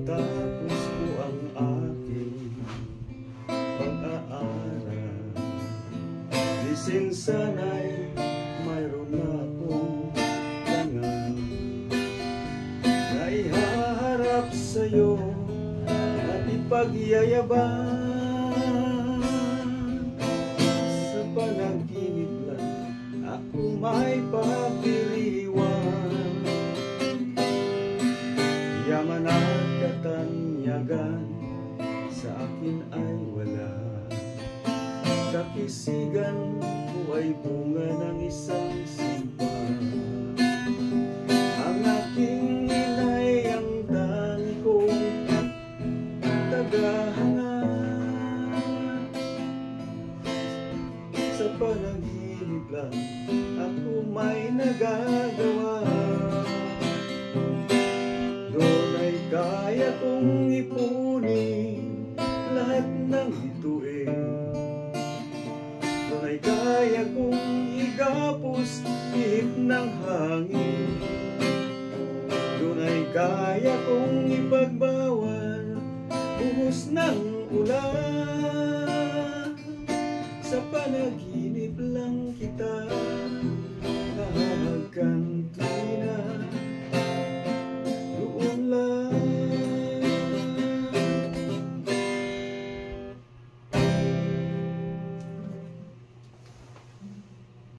Matapos ko ang aking pag-aaral, di sana'y mayroon na akong dangal na ihaharap sa'yo at ipagyayabang. Sa panaginip lang ako may papiriwan, yaman at katanyagan sa akin ay wala. Kakisigan ko ay bunga ng isang simpa. Ang aking inay ang tangi kong tagahanga. Sa panaginip lang ako may nagagawa. Doon ay kaya kong ipunin lahat ng bituin. Doon ay kaya kong igapos ihip ng hangin. Doon ay kaya kong ipagbawal buhos ng ulan. Sa panaginip lang kita